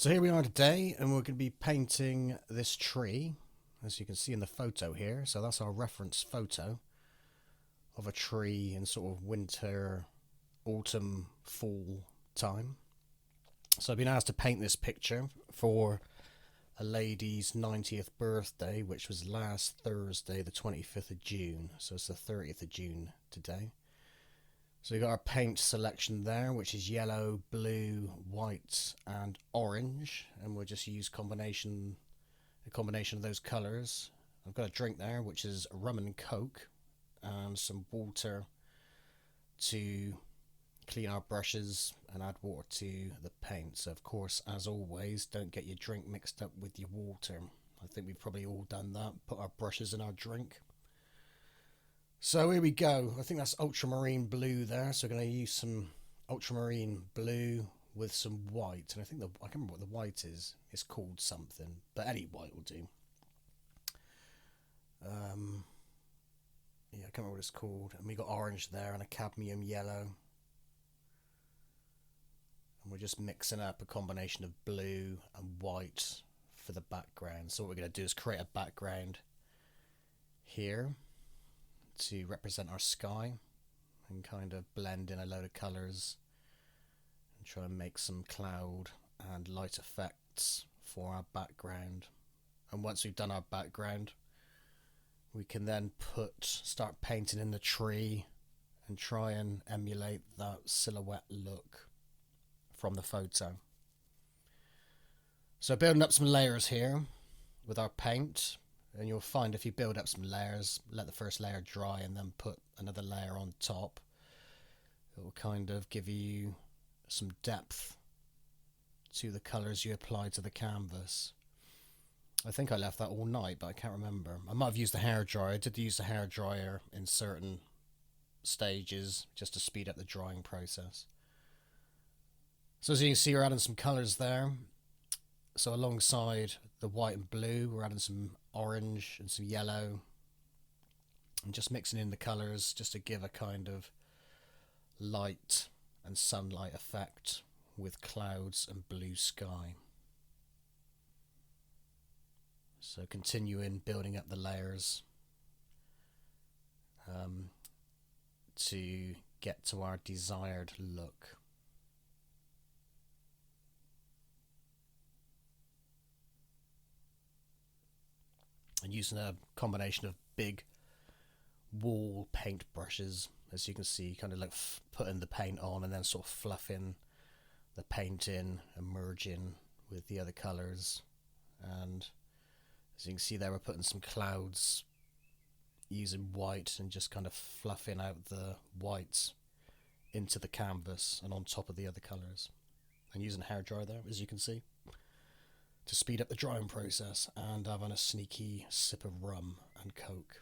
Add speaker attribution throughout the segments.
Speaker 1: So here we are today, and we're going to be painting this tree, as you can see in the photo here. So that's our reference photo of a tree in sort of winter, autumn, fall time. So I've been asked to paint this picture for a lady's 90th birthday, which was last Thursday, the 25th of June. So it's the 30th of June today. So we've got our paint selection there, which is yellow, blue, white, and orange. And we'll just use a combination of those colours. I've got a drink there, which is rum and coke, and some water to clean our brushes and add water to the paint. So of course, as always, don't get your drink mixed up with your water. I think we've probably all done that. Put our brushes in our drink. So here we go. I think that's ultramarine blue there. So we're going to use some ultramarine blue with some white. And I think I can't remember what the white is. It's called something, but any white will do. Yeah, I can't remember what it's called. And we got orange there and a cadmium yellow. And we're just mixing up a combination of blue and white for the background. So what we're going to do is create a background here to represent our sky and kind of blend in a load of colours and try and make some cloud and light effects for our background. And once we've done our background, we can then start painting in the tree and try and emulate that silhouette look from the photo. So building up some layers here with our paint. And you'll find if you build up some layers, let the first layer dry and then put another layer on top, it will kind of give you some depth to the colours you apply to the canvas. I think I left that all night, but I can't remember. I might have used the hairdryer. I did use the hairdryer in certain stages just to speed up the drying process. So as you can see, we're adding some colours there. So alongside the white and blue, we're adding some orange and some yellow and just mixing in the colours just to give a kind of light and sunlight effect with clouds and blue sky. So continuing building up the layers to get to our desired look. And using a combination of big wall paint brushes, as you can see, kind of like putting the paint on and then sort of fluffing the paint in and merging with the other colours. And as you can see there, we're putting some clouds using white and just kind of fluffing out the whites into the canvas and on top of the other colours. And using a hairdryer there, as you can see, to speed up the drying process, and having a sneaky sip of rum and coke.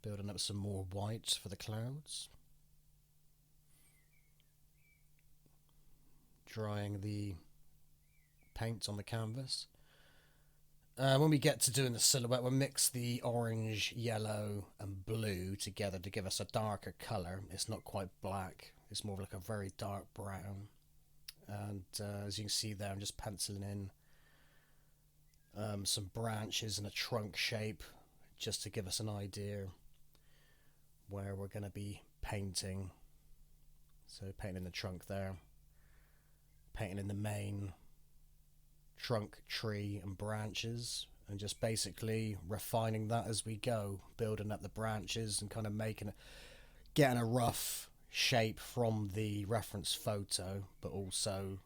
Speaker 1: Building up some more white for the clouds. Drying the paint on the canvas. When we get to doing the silhouette, we'll mix the orange, yellow and blue together to give us a darker colour. It's not quite black, it's more like a very dark brown. And as you can see there, I'm just penciling in some branches and a trunk shape just to give us an idea where we're going to be painting. So painting the trunk there, painting in the main trunk, tree and branches, and just basically refining that as we go, building up the branches and kind of getting a rough shape from the reference photo, but also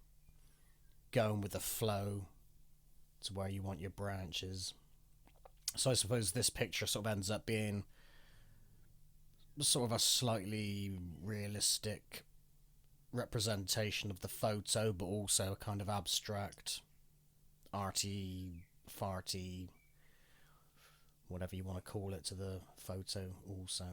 Speaker 1: going with the flow to where you want your branches. So I suppose this picture sort of ends up being sort of a slightly realistic representation of the photo, but also a kind of abstract, arty, farty, whatever you want to call it, to the photo also.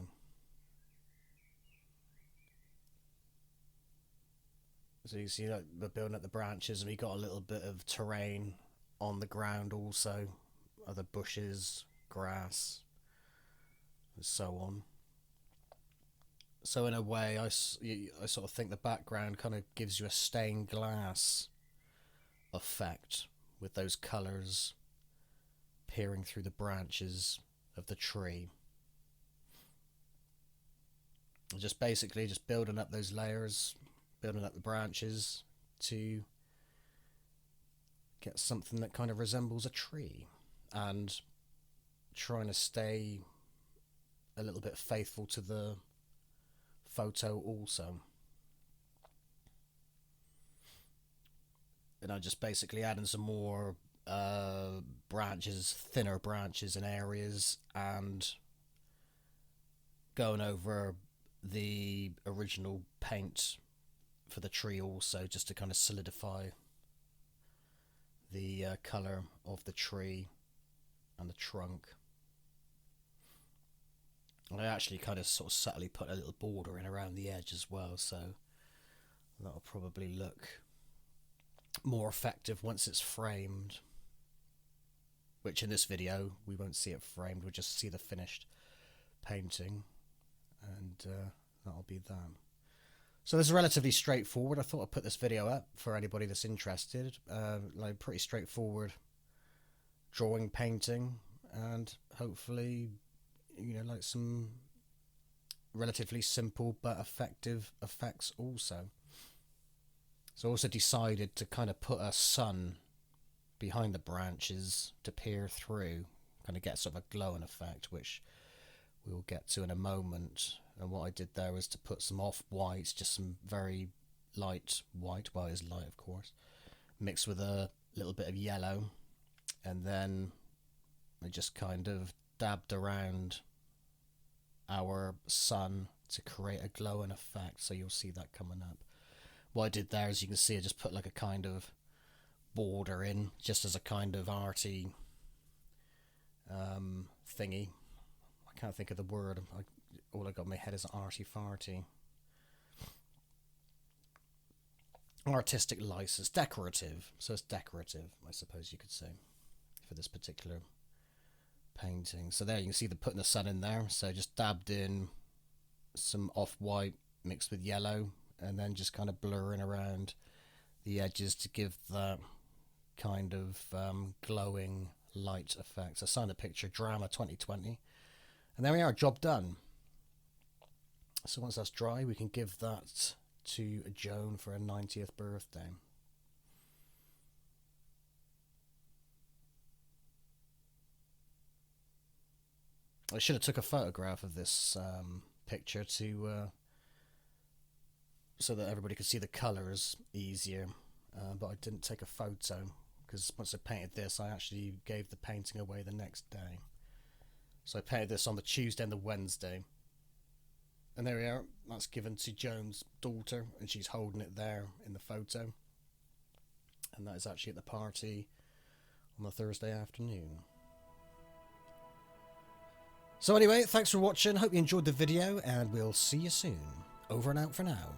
Speaker 1: So you see that we're building up the branches, and we got a little bit of terrain on the ground also, other bushes, grass, and so on. So in a way, I sort of think the background kind of gives you a stained glass effect with those colours peering through the branches of the tree. Just basically just building up those layers, building up the branches to get something that kind of resembles a tree, and trying to stay a little bit faithful to the photo also. And I'm just basically adding some more branches, thinner branches in areas, and going over the original paint for the tree also, just to kind of solidify the colour of the tree and the trunk. And I actually kind of sort of subtly put a little border in around the edge as well, so that'll probably look more effective once it's framed, which in this video we won't see it framed, we'll just see the finished painting, and that'll be that. So this is relatively straightforward. I thought I'd put this video up for anybody that's interested. Like pretty straightforward drawing, painting, and hopefully, you know, like some relatively simple but effective effects also. So I also decided to kind of put a sun behind the branches to peer through, kind of get sort of a glowing effect, which we'll get to in a moment. And what I did there was to put some off-whites, just some very light white, well, it's light of course, mixed with a little bit of yellow, and then I just kind of dabbed around our sun to create a glowing effect, so you'll see that coming up. What I did there, as you can see, I just put like a kind of border in, just as a kind of arty thingy. I can't think of the word. All I got in my head is arty farty. Artistic license, decorative. So it's decorative, I suppose you could say, for this particular painting. So there you can see the putting the sun in there. So just dabbed in some off-white mixed with yellow, and then just kind of blurring around the edges to give that kind of glowing light effect. So signed the picture, Drama 2020. And there we are, job done. So once that's dry, we can give that to Joan for her 90th birthday. I should have took a photograph of this picture to so that everybody could see the colours easier, but I didn't take a photo because once I painted this, I actually gave the painting away the next day. So I painted this on the Tuesday and the Wednesday. And there we are, that's given to Joan's daughter, and she's holding it there in the photo. And that is actually at the party on the Thursday afternoon. So anyway, thanks for watching, hope you enjoyed the video, and we'll see you soon. Over and out for now.